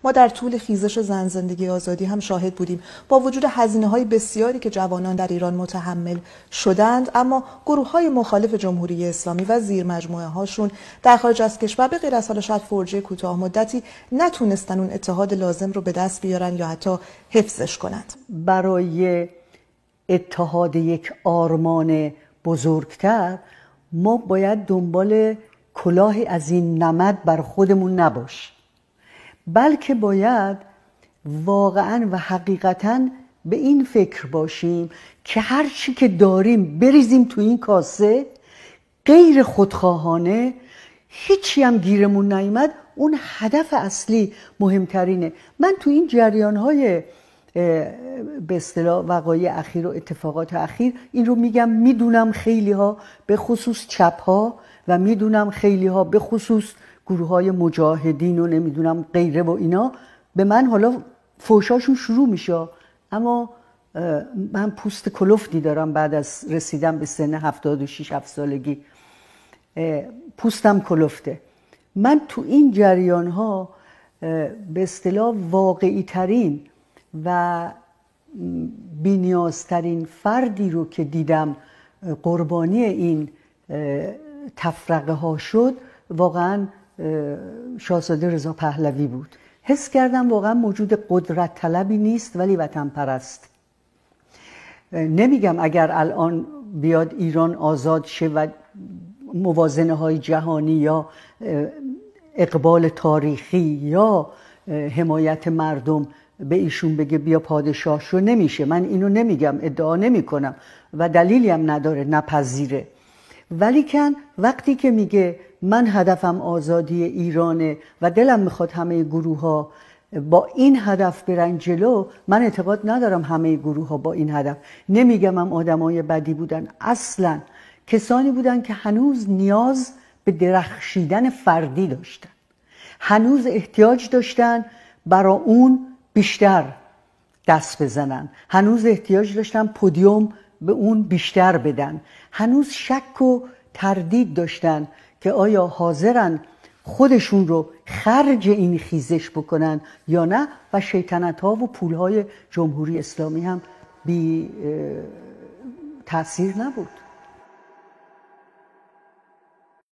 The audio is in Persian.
ما در طول خیزش زن زندگی آزادی هم شاهد بودیم با وجود هزینه‌های بسیاری که جوانان در ایران متحمل شدند، اما گروه‌های مخالف جمهوری اسلامی و زیر مجموعه هاشون در خارج از کشور به غیر از حالا شاید فرجه کوتاه مدتی نتونستن اون اتحاد لازم رو به دست بیارن یا حتی حفظش کنند. برای اتحاد یک آرمان بزرگتر ما باید دنبال کلاهی از این نمد بر خودمون نباش، بلکه باید واقعا و حقیقتا به این فکر باشیم که هر چی که داریم بریزیم تو این کاسه، غیر خودخواهانه، هیچی هم گیرمون نیامد. اون هدف اصلی مهمترینه. من تو این جریان‌های به اصطلاح وقایع اخیر و اتفاقات اخیر این رو میگم، میدونم خیلی ها به خصوص چپ ها و میدونم خیلی ها به خصوص گروه های مجاهدین و نمیدونم غیره و اینا به من حالا فوشاشون شروع میشه، اما من پوست کلفتی دارم بعد از رسیدن به سن 76 سالگی، پوستم کلفته. من تو این جریان ها به اصطلاح واقعی ترین و بی‌نیازترین فردی رو که دیدم قربانی این تفرقه ها شد واقعا شاهزاده رضا پهلوی بود. حس کردم واقعا موجود قدرت طلبی نیست ولی وطن پرست. نمیگم اگر الان بیاد ایران آزاد شه و موازنه های جهانی یا اقبال تاریخی یا حمایت مردم به ایشون بگه بیا پادشاه شو، نمیشه. من اینو نمیگم، ادعا نمی کنم و دلیلی هم نداره نپذیره، ولی کن وقتی که میگه من هدفم آزادی ایرانه و دلم میخواد همه گروه ها با این هدف برن جلو، من اعتقاد ندارم همه گروه ها با این هدف. نمیگم هم آدمای بدی بودن، اصلا کسانی بودن که هنوز نیاز به درخشیدن فردی داشتن، هنوز احتیاج داشتن برای اون بیشتر دست بزنن، هنوز احتیاج داشتن پودیوم به اون بیشتر بدن، هنوز شک و تردید داشتن که آیا حاضرن خودشون رو خرج این خیزش بکنن یا نه، و شیطنت ها و پول های جمهوری اسلامی هم بی تأثیر نبود.